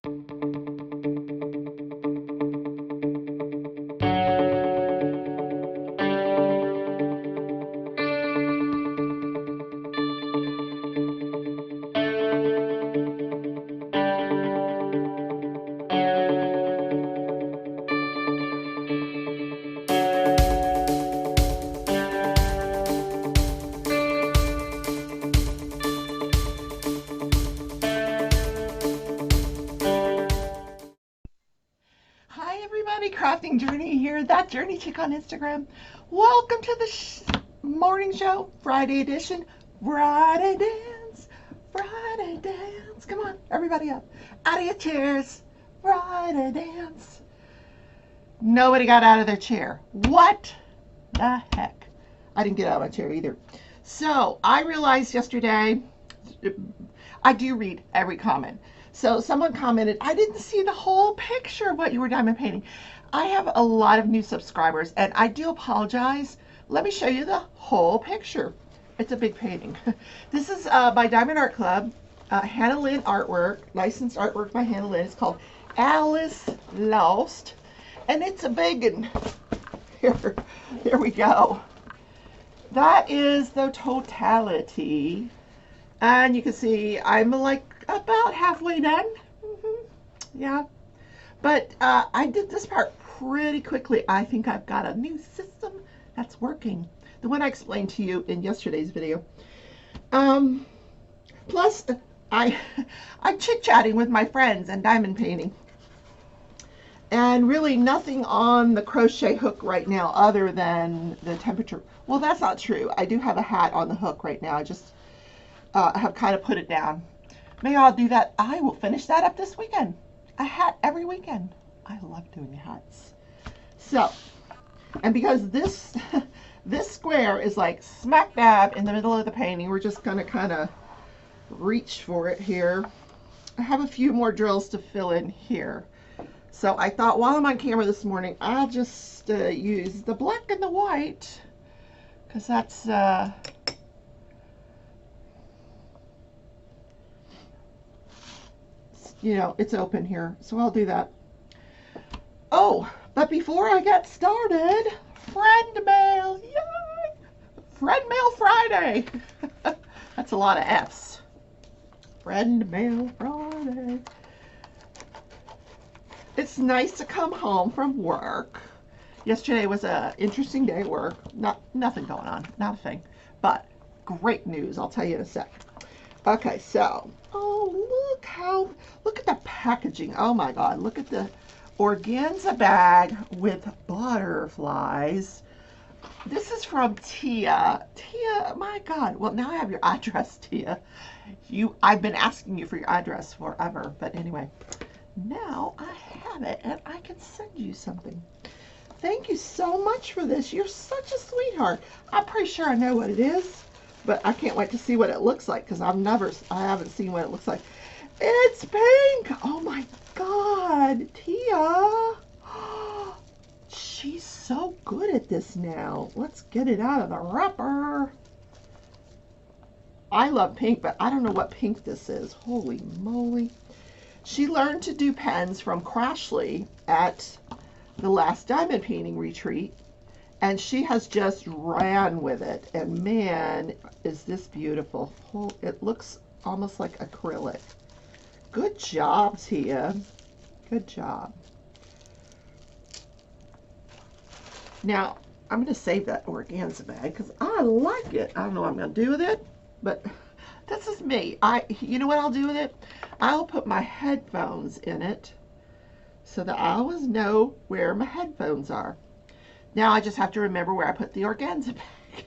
Hi everybody, Crafting Journey here, that Journey Chick on Instagram. Welcome to the morning show, Friday edition. Friday dance, Friday dance. Come on, everybody up. Out of your chairs. Friday dance. Nobody got out of their chair. What the heck? I didn't get out of my chair either. So I realized yesterday, I do read every comment. So someone commented, I didn't see the whole picture of what you were diamond painting. I have a lot of new subscribers and I do apologize. Let me show you the whole picture. It's a big painting. This is by Diamond Art Club, Hannah Lynn artwork, licensed artwork by Hannah Lynn. It's called Alice Lost. And it's a big one. Here we go. That is the totality. And you can see I'm like about halfway done. Yeah. But I did this part pretty quickly. I think I've got a new system that's working. The one I explained to you in yesterday's video. Plus, I'm chit-chatting with my friends and diamond painting. And really nothing on the crochet hook right now other than the temperature. Well, that's not true. I do have a hat on the hook right now. I just have kind of put it down. Maybe I'll do that. I will finish that up this weekend. A hat every weekend. I love doing hats. So, and because this this square is like smack dab in the middle of the painting, we're just gonna kind of reach for it here. I have a few more drills to fill in here. So I thought while I'm on camera this morning, I'll just use the black and the white, because that's you know, it's open here, so I'll do that. Oh, but before I get started, friend mail, yay! Friend mail Friday. That's a lot of F's. Friend mail Friday. It's nice to come home from work. Yesterday was an interesting day at work. Nothing going on, not a thing, but great news. I'll tell you in a sec. Okay, so, look at the packaging. Oh my God, look at the organza bag with butterflies. This is from Tia. Tia, my God. Well, now I have your address, Tia. I've been asking you for your address forever, but anyway, now I have it and I can send you something. Thank you so much for this. You're such a sweetheart. I'm pretty sure I know what it is, but I can't wait to see what it looks like because I haven't seen what it looks like. It's pink. Oh my God, Tia. She's so good at this now. Let's get it out of the wrapper. I love pink, but I don't know what pink this is. Holy moly. She learned to do pens from Crashly at the last diamond painting retreat, and she has just ran with it. And man, is this beautiful. It looks almost like acrylic. Good job, Tia. Good job. Now, I'm going to save that organza bag because I like it. I don't know what I'm going to do with it, but this is me. You know what I'll do with it? I'll put my headphones in it so that I always know where my headphones are. Now I just have to remember where I put the organza bag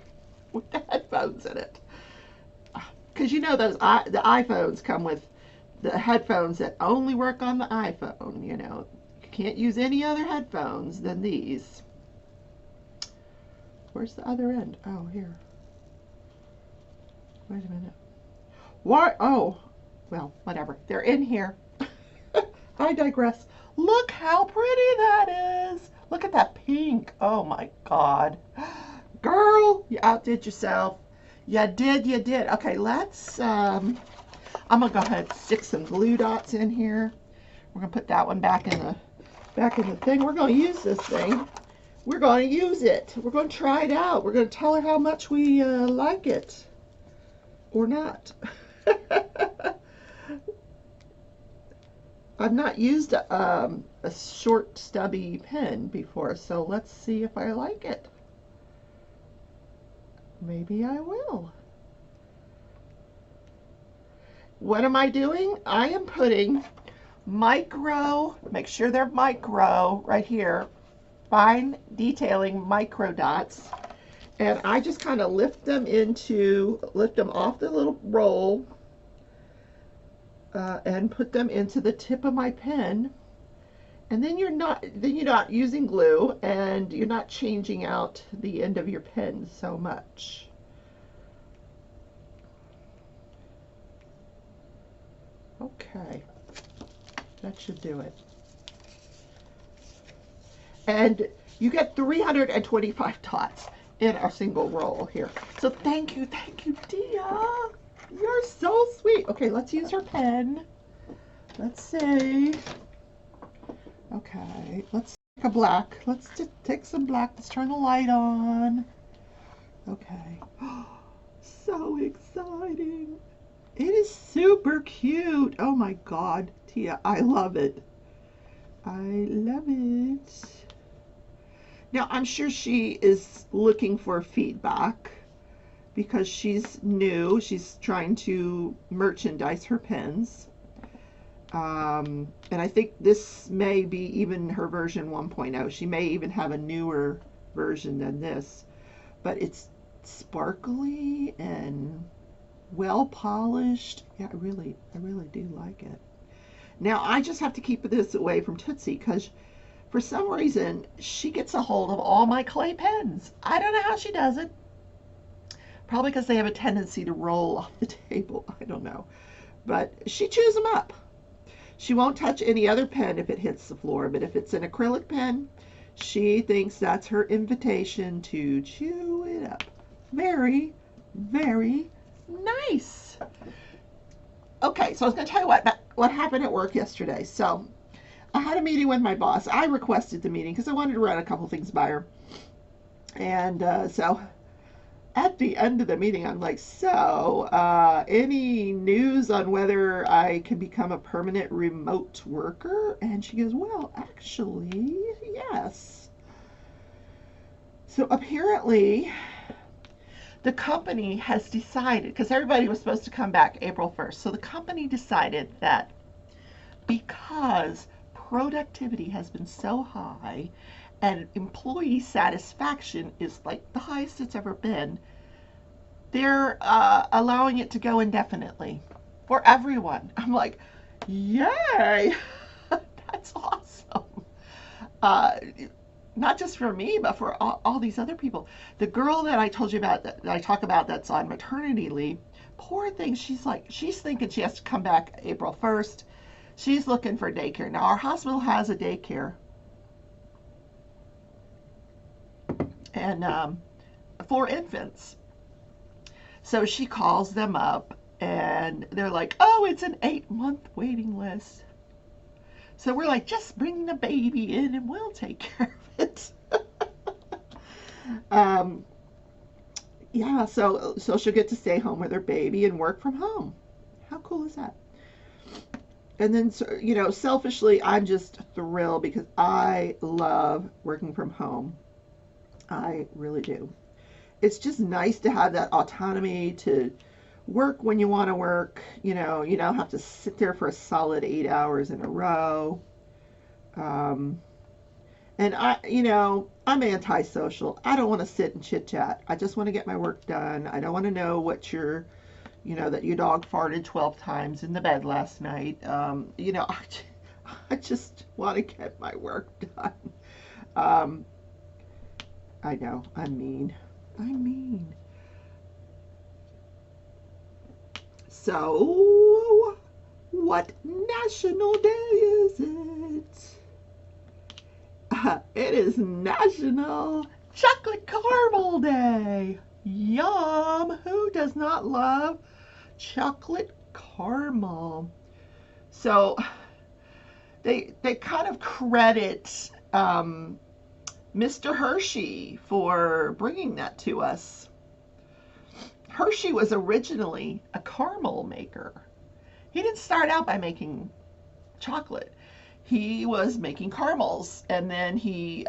with the headphones in it. Because you know the iPhones come with the headphones that only work on the iPhone. You know, you can't use any other headphones than these. Where's the other end? Oh, here. Wait a minute. What? Oh, well, whatever. They're in here. I digress. Look how pretty that is. Look at that pink. Oh my God. Girl, you outdid yourself. You did, you did. Okay, let's, I'm gonna go ahead and stick some glue dots in here. We're gonna put that one back in the thing. We're gonna use this thing. We're gonna use it. We're gonna try it out. We're gonna tell her how much we like it or not. I've not used a short stubby pen before, so let's see if I like it. Maybe I will. What am I doing? I am putting micro, make sure they're micro right here, fine detailing micro dots, and I just kind of lift them off the little roll and put them into the tip of my pen. And then you're not using glue, and you're not changing out the end of your pen so much. Okay, that should do it. And you get 325 dots in a single roll here. So thank you, Dia. You're so sweet. Okay, let's use her pen. Let's see. Okay, let's take a black. Let's just take some black. Let's turn the light on. Okay. So exciting. It is super cute. Oh my God, Tia, I love it. I love it. Now, I'm sure she is looking for feedback because she's new. She's trying to merchandise her pens. And I think this may be even her version 1.0. She may even have a newer version than this. But it's sparkly and well polished. Yeah, I really do like it. Now, I just have to keep this away from Tootsie because for some reason, she gets a hold of all my clay pens. I don't know how she does it. Probably because they have a tendency to roll off the table. I don't know. But she chews them up. She won't touch any other pen if it hits the floor. But if it's an acrylic pen, she thinks that's her invitation to chew it up. Very, very nice. Okay, so I was going to tell you what happened at work yesterday. So I had a meeting with my boss. I requested the meeting because I wanted to run a couple things by her. And so at the end of the meeting, I'm like, so any news on whether I can become a permanent remote worker? And she goes, well, actually, yes. So apparently the company has decided, because everybody was supposed to come back April 1st. So the company decided that because productivity has been so high and employee satisfaction is like the highest it's ever been, they're allowing it to go indefinitely for everyone. I'm like, yay! That's awesome. Not just for me, but for all these other people. The girl that I told you about, that I talk about, that's on maternity leave, poor thing, she's thinking she has to come back April 1st. She's looking for daycare. Now, our hospital has a daycare. And for infants. So she calls them up, and they're like, oh, it's an 8-month waiting list. So we're like, just bring the baby in and we'll take care of it. Yeah, so she'll get to stay home with her baby and work from home. How cool is that? And then, selfishly, I'm just thrilled because I love working from home. I really do. It's just nice to have that autonomy to work when you want to work. You don't have to sit there for a solid 8 hours in a row. And I'm antisocial. I don't want to sit and chit chat. I just want to get my work done. I don't want to know what that your dog farted 12 times in the bed last night. I just want to get my work done. I know, I'm mean. So, what national day is it? It is National Chocolate Caramel Day. Yum! Who does not love chocolate caramel? So, they kind of credit Mr. Hershey for bringing that to us. Hershey was originally a caramel maker. He didn't start out by making chocolate. He was making caramels, and then he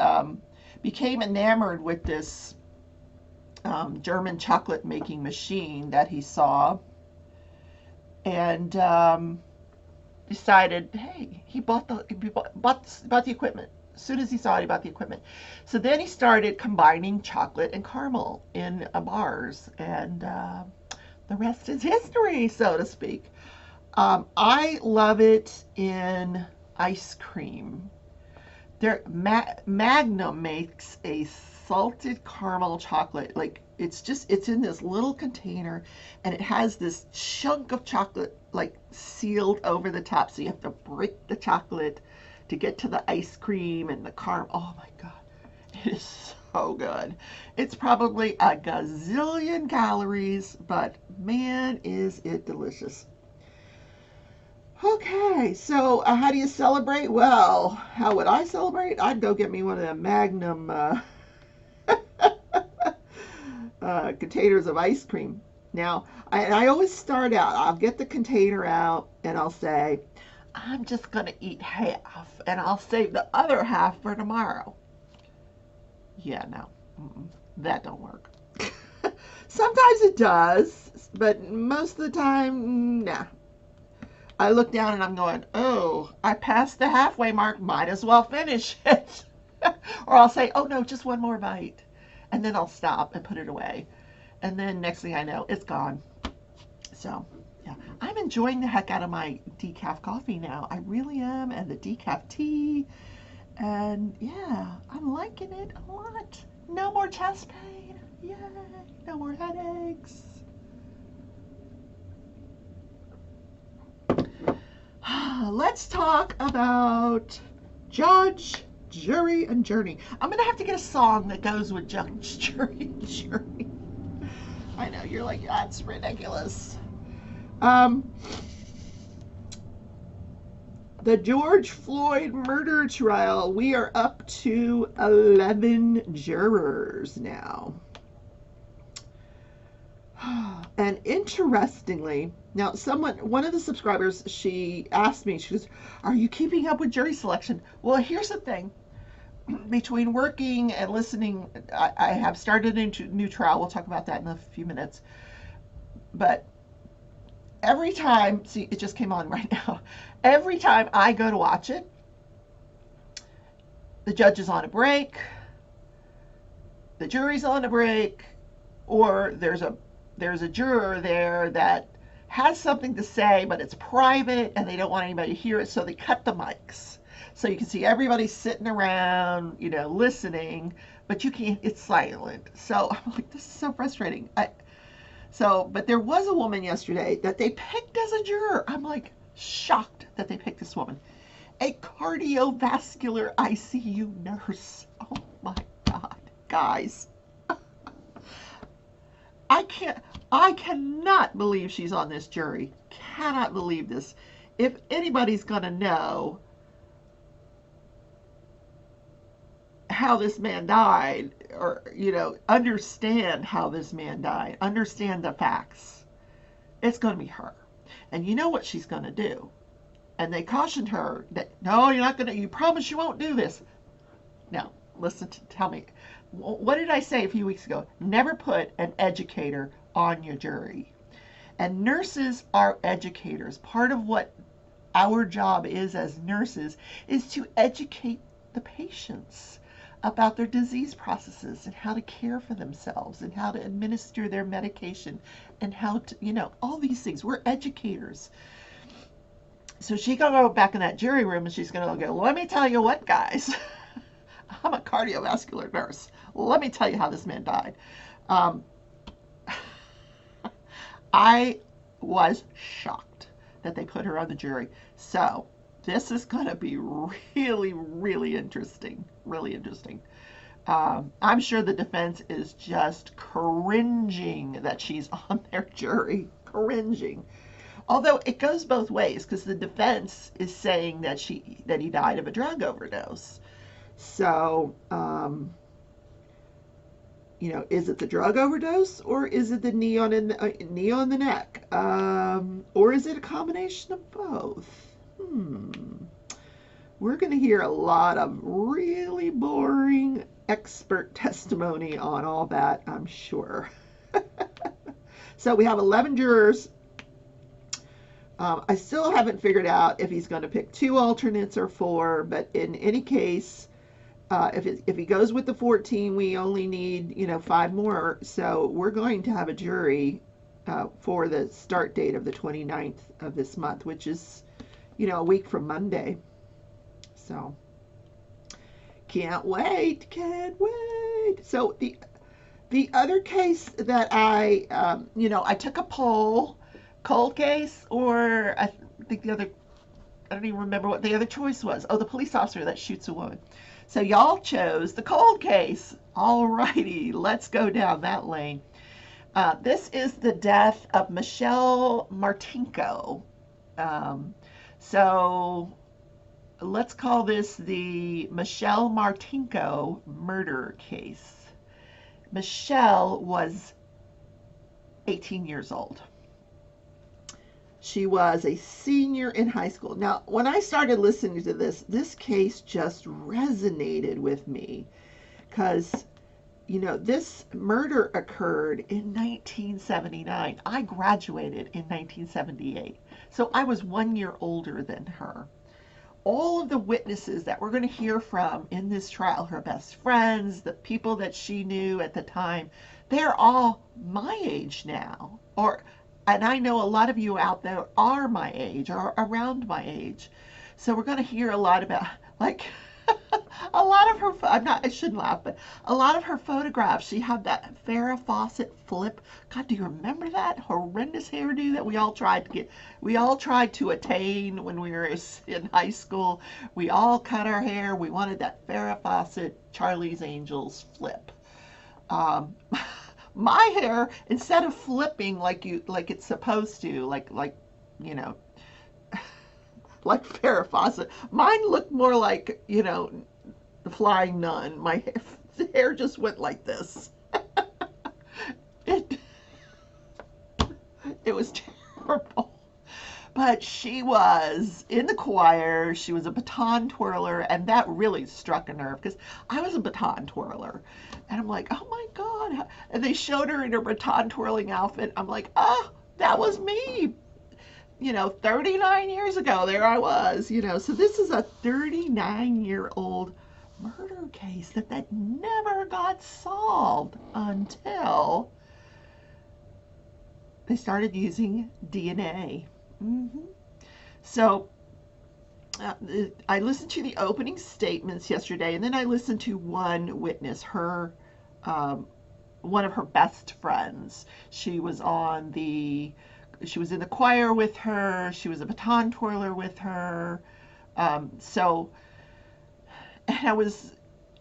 became enamored with this German chocolate making machine that he saw, and decided, hey, he bought the equipment. As soon as he saw it, he bought the equipment. So then he started combining chocolate and caramel in bars, and the rest is history, so to speak. I love it in ice cream. Magnum makes a salted caramel chocolate. Like it's in this little container, and it has this chunk of chocolate like sealed over the top. So you have to break the chocolate to get to the ice cream and the caramel. Oh my God, it is so good. It's probably a gazillion calories, but man, is it delicious. Okay, so how do you celebrate? Well, how would I celebrate? I'd go get me one of the Magnum containers of ice cream. Now, I always start out, I'll get the container out and I'll say, I'm just going to eat half and I'll save the other half for tomorrow. Yeah, no, that don't work. Sometimes it does, but most of the time, nah. I look down and I'm going, oh, I passed the halfway mark, might as well finish it. Or I'll say, oh no, just one more bite. And then I'll stop and put it away. And then next thing I know, it's gone. So, yeah, I'm enjoying the heck out of my decaf coffee now. I really am. And the decaf tea. And yeah, I'm liking it a lot. No more chest pain. Yay. No more headaches. Let's talk about judge, jury, and journey. I'm going to have to get a song that goes with judge, jury, and jury. I know, you're like, that's ridiculous. The George Floyd murder trial, we are up to 11 jurors now. And interestingly, now one of the subscribers, she asked me, she goes, are you keeping up with jury selection? Well, here's the thing. Between working and listening, I have started a new trial. We'll talk about that in a few minutes. But every time, see, it just came on right now. Every time I go to watch it, the judge is on a break, the jury's on a break, or there's a juror there that has something to say, but it's private and they don't want anybody to hear it, so they cut the mics. So you can see everybody sitting around, listening, but you can't, it's silent. So I'm like, this is so frustrating. But there was a woman yesterday that they picked as a juror. I'm like shocked that they picked this woman. A cardiovascular ICU nurse. Oh my God, guys. I cannot believe she's on this jury. Cannot believe this. If anybody's going to know how this man died, or, understand how this man died, understand the facts, it's going to be her. And you know what she's going to do. And they cautioned her that, no, you promise you won't do this. Now, listen, tell me, what did I say a few weeks ago? Never put an educator on your jury. And nurses are educators. Part of what our job is as nurses is to educate the patients about their disease processes and how to care for themselves and how to administer their medication and how to, all these things. We're educators. So she's going to go back in that jury room and she's going to go, let me tell you what, guys. I'm a cardiovascular nurse. Let me tell you how this man died. I was shocked that they put her on the jury. So this is going to be really, really interesting. Really interesting. I'm sure the defense is just cringing that she's on their jury. Cringing. Although it goes both ways because the defense is saying that he died of a drug overdose. So, is it the drug overdose or is it the knee on the neck, or is it a combination of both? We're going to hear a lot of really boring expert testimony on all that, I'm sure. So we have 11 jurors. I still haven't figured out if he's going to pick 2 alternates or 4, but in any case, if he goes with the 14, we only need 5 more. So we're going to have a jury for the start date of the 29th of this month, which is a week from Monday. So can't wait. So the other case that I took a poll, cold case, or I think I don't even remember what the other choice was. Oh, the police officer that shoots a woman. So y'all chose the cold case. All righty, let's go down that lane. This is the death of Michelle Martenko. So let's call this the Michelle Martenko murder case. Michelle was 18 years old. She was a senior in high school. Now, when I started listening to this case just resonated with me because, this murder occurred in 1979. I graduated in 1978. So I was 1 year older than her. All of the witnesses that we're going to hear from in this trial, her best friends, the people that she knew at the time, they're all my age now. And I know a lot of you out there are my age or around my age. So we're going to hear a lot about, like, a lot of her, I shouldn't laugh, but a lot of her photographs, she had that Farrah Fawcett flip. God, do you remember that horrendous hairdo that we all tried to attain when we were in high school? We all cut our hair. We wanted that Farrah Fawcett, Charlie's Angels flip. My hair, instead of flipping like it's supposed to, like Farrah Fawcett, mine looked more like, the Flying Nun. My hair just went like this. It was terrible. But she was in the choir. She was a baton twirler, and that really struck a nerve because I was a baton twirler. And I'm like, oh my God. And they showed her in her baton twirling outfit. I'm like, oh, that was me. 39 years ago, there I was, So this is a 39-year-old murder case that never got solved until they started using DNA. So I listened to the opening statements yesterday, and then I listened to one witness, one of her best friends. She was in the choir with her. She was a baton twirler with her.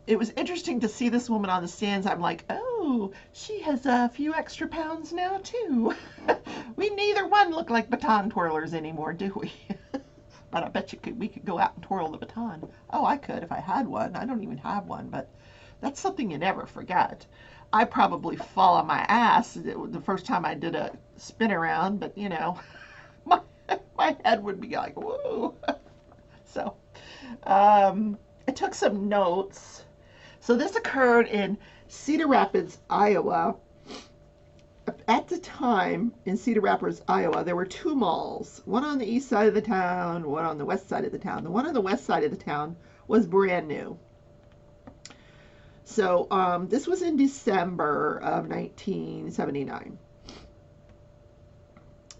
It was interesting to see this woman on the stands. I'm like, oh, she has a few extra pounds now too. We neither one look like baton twirlers anymore, do we? But I bet we could go out and twirl the baton. Oh, I could if I had one. I don't even have one, but that's something you never forget. I probably fall on my ass the first time I did a spin around, but my head would be like, whoa. So, I took some notes. So this occurred in Cedar Rapids, Iowa. At the time in Cedar Rapids, Iowa, there were 2 malls, one on the east side of the town, one on the west side of the town. The one on the west side of the town was brand new. So this was in December of 1979.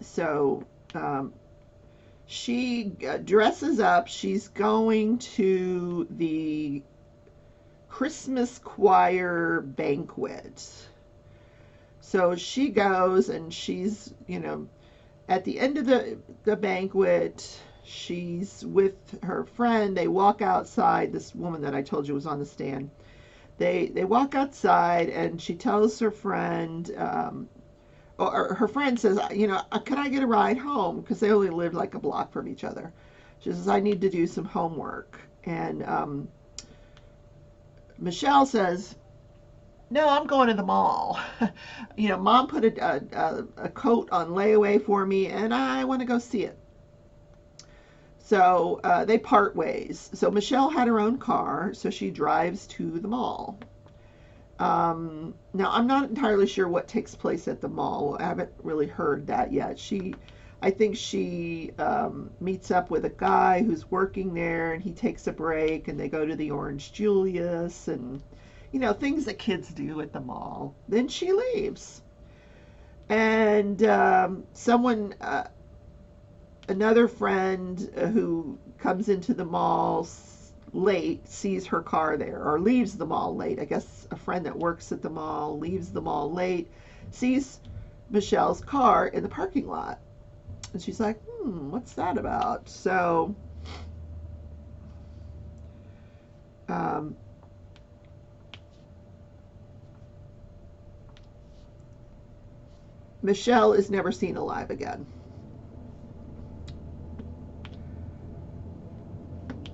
So she dresses up. She's going to the Christmas choir banquet. So she goes and she's, at the end of the banquet, she's with her friend. They walk outside, this woman that I told you was on the stand. They walk outside and she tells her friend, or her friend says, can I get a ride home? Because they only lived like a block from each other. She says, I need to do some homework. And Michelle says, no, I'm going to the mall. Mom put a coat on layaway for me, and I want to go see it. So they part ways. So Michelle had her own car, so she drives to the mall. Now, I'm not entirely sure what takes place at the mall. I haven't really heard that yet. I think she meets up with a guy who's working there, and he takes a break, and they go to the Orange Julius, and things that kids do at the mall. Then she leaves, and another friend who comes into the mall late sees her car there, or leaves the mall late. I guess a friend that works at the mall leaves the mall late, sees Michelle's car in the parking lot, and she's like, what's that about? So Michelle is never seen alive again.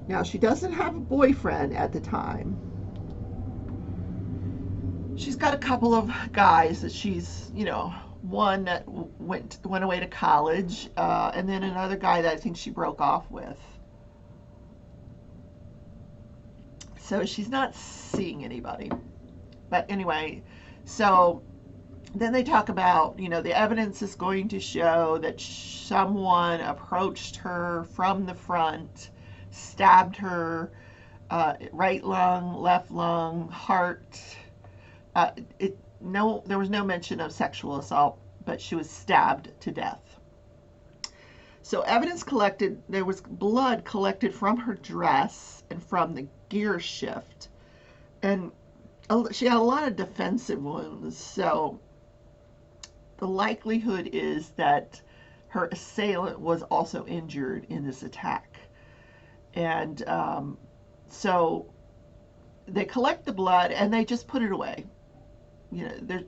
Now, she doesn't have a boyfriend at the time. She's got a couple of guys that she's, one that went away to college, and then another guy that I think she broke off with. So she's not seeing anybody. But anyway, so then they talk about, the evidence is going to show that someone approached her from the front, stabbed her, right lung, left lung, heart. There was no mention of sexual assault, but she was stabbed to death. So evidence collected, there was blood collected from her dress and from the gear shift. And she had a lot of defensive wounds, so the likelihood is that her assailant was also injured in this attack. And so they collect the blood and they just put it away. They're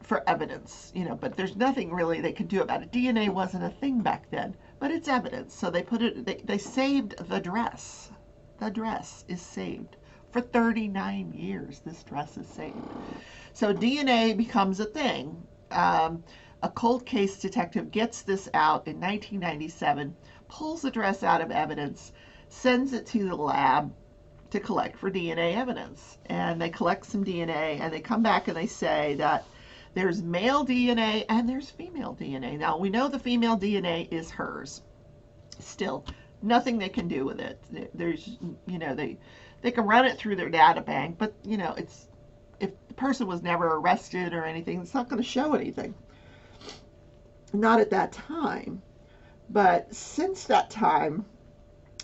for evidence, but there's nothing really they could do about it. DNA wasn't a thing back then, but it's evidence. So they saved the dress. The dress is saved. For 39 years, this dress is saved. So DNA becomes a thing. A cold case detective gets this out in 1997, pulls the dress out of evidence, sends it to the lab to collect for DNA evidence. And they collect some DNA, and they come back and they say that there's male DNA and there's female DNA. Now, we know the female DNA is hers. Still, nothing they can do with it. There's, they can run it through their data bank, but, it's, if the person was never arrested or anything, it's not going to show anything. Not at that time. But since that time,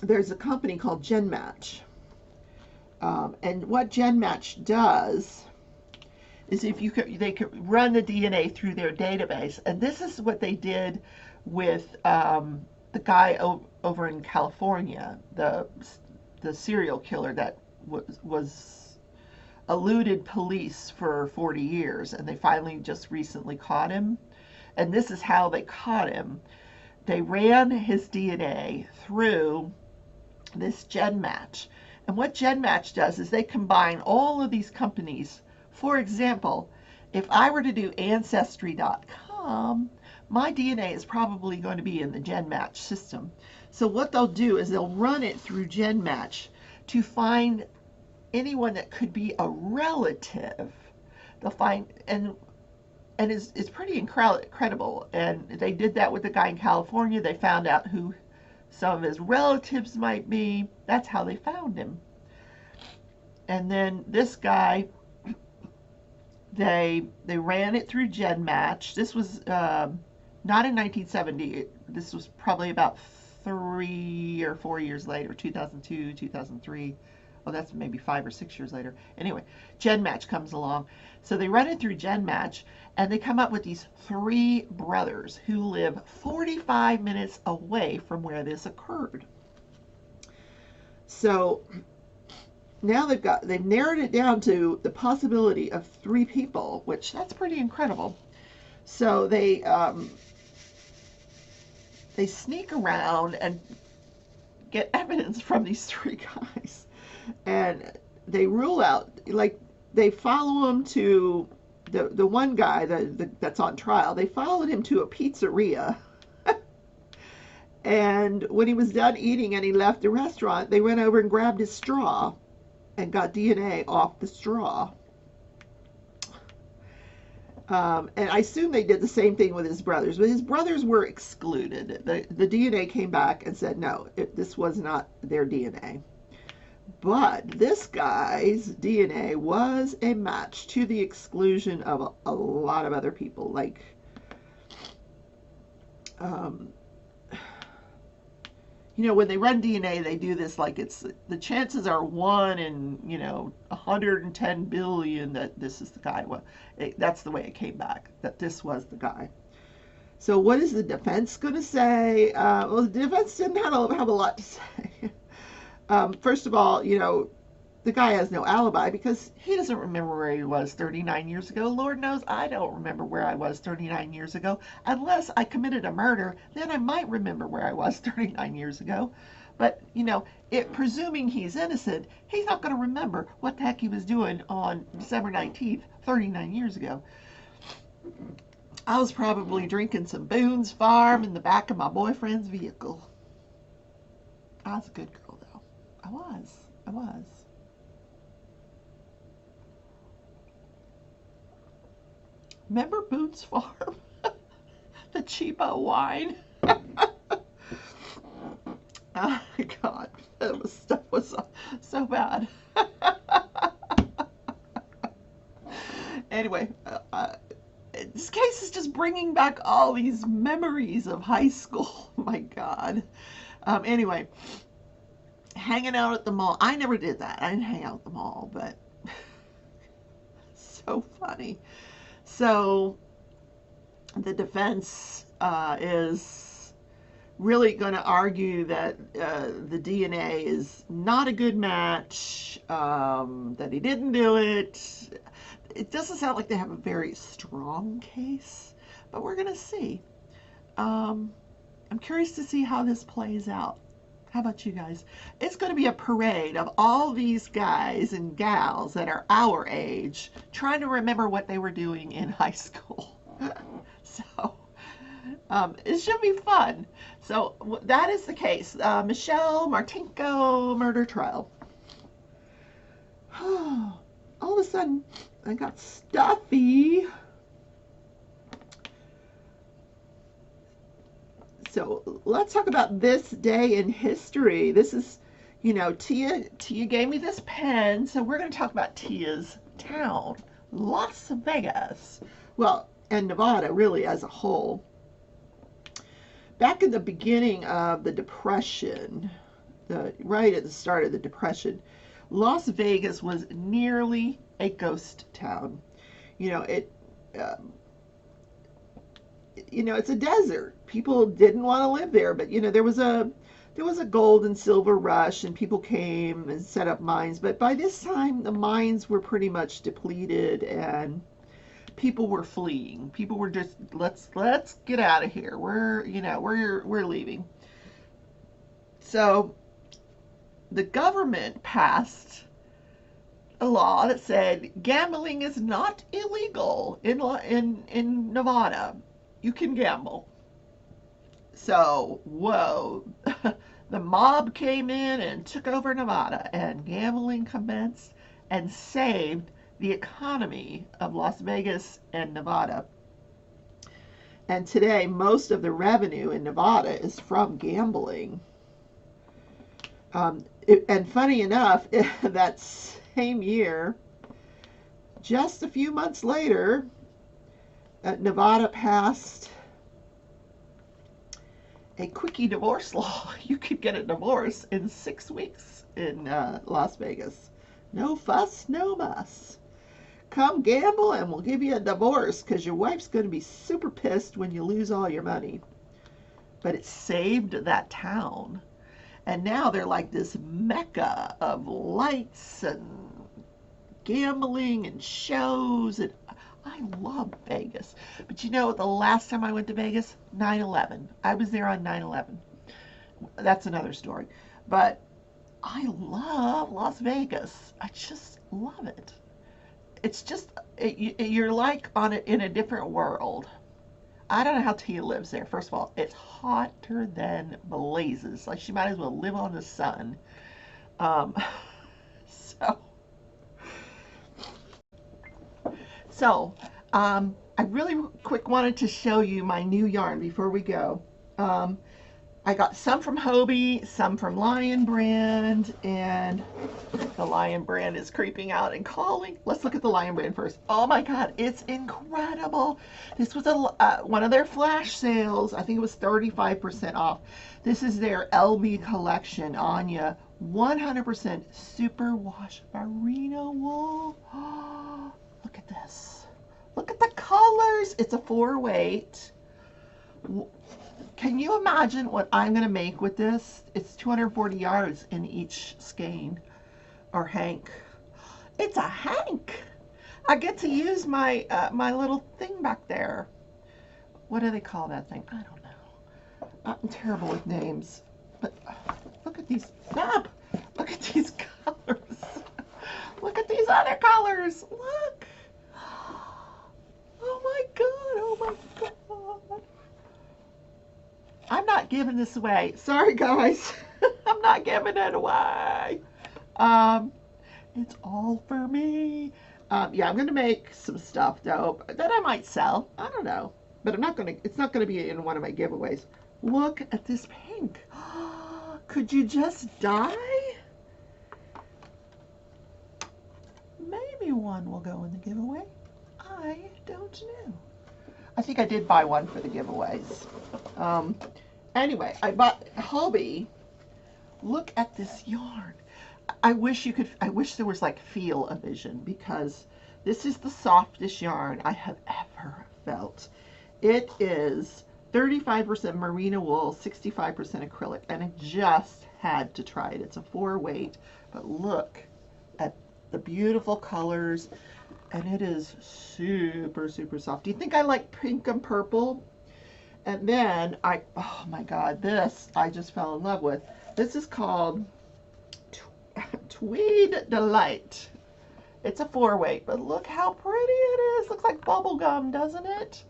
there's a company called GenMatch. And what GenMatch does is they could run the DNA through their database. And this is what they did with the guy over in California, the serial killer that was eluded police for 40 years, and they finally just recently caught him. And this is how they caught him. They ran his DNA through this GenMatch. And what GenMatch does is they combine all of these companies. For example, if I were to do Ancestry.com, my DNA is probably going to be in the GenMatch system. So what they'll do is they'll run it through GenMatch to find anyone that could be a relative. They'll find, and it's pretty incredible. And they did that with the guy in California. They found out who some of his relatives might be. That's how they found him. And then this guy, they ran it through GenMatch. This was not in 1970. This was probably about 3 or 4 years later, 2002, 2003. Oh, that's maybe 5 or 6 years later. Anyway, GenMatch comes along. So they run it through GenMatch, and they come up with these 3 brothers who live 45 minutes away from where this occurred. So now they've narrowed it down to the possibility of 3 people, which that's pretty incredible. So they sneak around and get evidence from these three guys, and they rule out, like, they follow him to the one guy that's on trial. They followed him to a pizzeria, and when he was done eating and he left the restaurant, they went over and grabbed his straw and got DNA off the straw. And I assume they did the same thing with his brothers, but his brothers were excluded. The DNA came back and said no, this was not their DNA. But this guy's DNA was a match, to the exclusion of a lot of other people. Like, when they run DNA, they do this like the chances are 1 in 110 billion that this is the guy. Well, that's the way it came back, that this was the guy. So what is the defense going to say? Well, the defense didn't have a lot to say. First of all, the guy has no alibi because he doesn't remember where he was 39 years ago. Lord knows I don't remember where I was 39 years ago. Unless I committed a murder, then I might remember where I was 39 years ago. But, presuming he's innocent, he's not going to remember what the heck he was doing on December 19th, 39 years ago. I was probably drinking some Boone's Farm in the back of my boyfriend's vehicle. I was a good girl, though. I was. Remember Boone's Farm? The cheapo wine. Oh my God, that was so bad. Anyway, this case is just bringing back all these memories of high school. Oh my God. Anyway, hanging out at the mall. I never did that. I didn't hang out at the mall, but so funny. So the defense is really going to argue that the DNA is not a good match, that he didn't do it. It doesn't sound like they have a very strong case, but we're going to see. I'm curious to see how this plays out. How about you guys? It's going to be a parade of all these guys and gals that are our age trying to remember what they were doing in high school. So it should be fun. So that is the case. Michelle Martenko murder trial. All of a sudden, I got stuffy. So let's talk about this day in history. This is, Tia gave me this pen, so we're going to talk about Tia's town, Las Vegas. Well, and Nevada really as a whole. Back in the beginning of the Depression, right at the start of the Depression, Las Vegas was nearly a ghost town. It's a desert. People didn't want to live there, but there was a gold and silver rush, and people came and set up mines. But by this time, the mines were pretty much depleted, and people were fleeing. People were just let's get out of here. We're leaving. So the government passed a law that said gambling is not illegal in Nevada. You can gamble. So, whoa, the mob came in and took over Nevada, and gambling commenced and saved the economy of Las Vegas and Nevada. And today, most of the revenue in Nevada is from gambling. And funny enough, that same year, just a few months later, Nevada passed a quickie divorce law. You could get a divorce in 6 weeks in Las Vegas. No fuss, no muss. Come gamble and we'll give you a divorce because your wife's going to be super pissed when you lose all your money. But it saved that town. And now they're like this mecca of lights and gambling and shows. And I love Vegas. But you know, the last time I went to Vegas, 9/11. I was there on 9/11. That's another story. But I love Las Vegas. I just love it. It's just, you're like in a different world. I don't know how Tia lives there. First of all, it's hotter than blazes. Like she might as well live on the sun. Um, so, so I really quick wanted to show you my new yarn before we go. Um, I got some from Hobie, some from Lion Brand, and the Lion Brand is creeping out and calling. Let's look at the Lion Brand first. Oh my God, it's incredible. This was one of their flash sales. I think it was 35% off. This is their LB collection, Anya, 100% superwash merino wool. Oh, look at this. Look at the colors. It's a 4-weight. Can you imagine what I'm going to make with this? It's 240 yards in each skein or hank. It's a hank. I get to use my my little thing back there. What do they call that thing? I don't know. I'm terrible with names. But look at these. Snap! Look at these colors. Look at these other colors. Look. Oh my God. Oh my God. I'm not giving this away. Sorry, guys. I'm not giving it away. It's all for me. Yeah, I'm gonna make some stuff though that I might sell. I don't know, but I'm not gonna. It's not gonna be in one of my giveaways. Look at this pink. Could you just die? Maybe one will go in the giveaway. I don't know. I think I did buy one for the giveaways. Anyway, I bought Hobie. Look at this yarn. I wish there was like feel-o-vision because this is the softest yarn I have ever felt. It is 35% merino wool, 65% acrylic, and I just had to try it. It's a 4-weight, but look at the beautiful colors, and it is super, super soft. Do you think I like pink and purple? And then oh my God, this I just fell in love with. This is called Tweed Delight. It's a 4-weight, but look how pretty it is. Looks like bubble gum, doesn't it?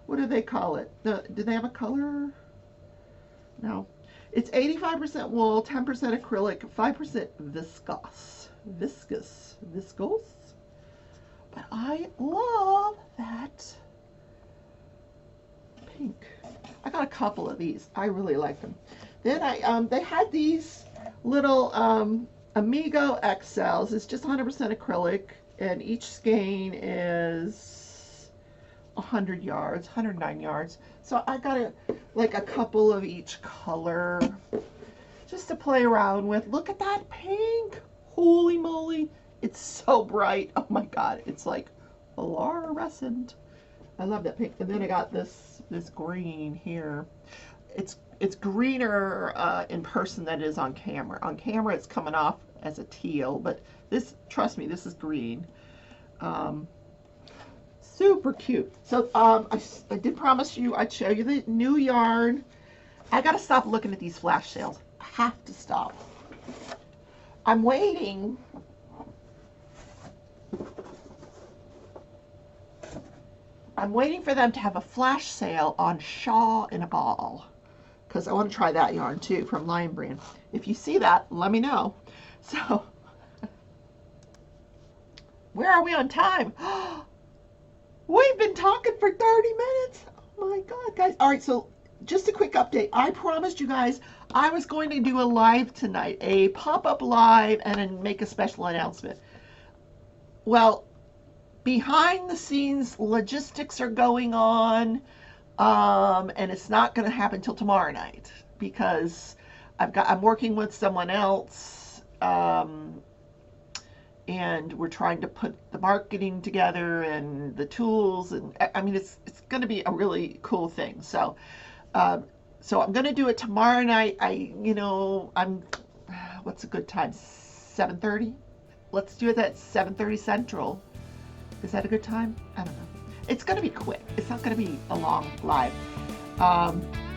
What do they call it? Do they have a color? No. It's 85% wool, 10% acrylic, 5% viscose. But I love that pink. I got a couple of these. I really like them. Then they had these little Amigo XLs. It's just 100% acrylic, and each skein is 100 yards, 109 yards. So I got a couple of each color just to play around with. Look at that pink. Holy moly. It's so bright. Oh my God. It's like fluorescent. I love that pink. And then I got this green here. It's greener in person than it is on camera. On camera, it's coming off as a teal, but this, trust me, this is green. Super cute. So I did promise you I'd show you the new yarn. I gotta stop looking at these flash sales. I have to stop. I'm waiting. I'm waiting for them to have a flash sale on Shaw in a Ball, because I want to try that yarn too from Lion Brand. If you see that, let me know. So, where are we on time? We've been talking for 30 minutes. Oh my God, guys. All right, so just a quick update. I promised you guys I was going to do a live tonight, a pop-up live, and then make a special announcement. Well, behind the scenes logistics are going on, and it's not going to happen till tomorrow night because I'm working with someone else, and we're trying to put the marketing together and the tools, and I mean it's going to be a really cool thing. So so I'm going to do it tomorrow night. What's a good time? 7:30. Let's do it at 7:30 Central. Is that a good time? I don't know. It's going to be quick. It's not going to be a long live.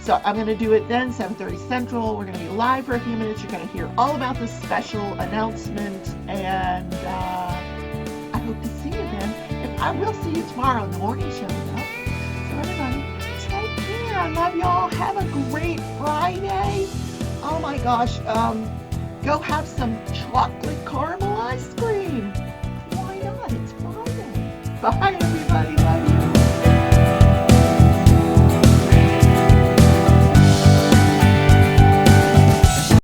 So I'm going to do it then, 7:30 Central. We're going to be live for a few minutes. You're going to hear all about this special announcement, and I hope to see you then. And I will see you tomorrow in the morning show, though. So everybody, take care. I love y'all. Have a great Friday. Oh my gosh. Go have some chocolate caramel ice cream. Why not? It's Friday. Bye, everybody.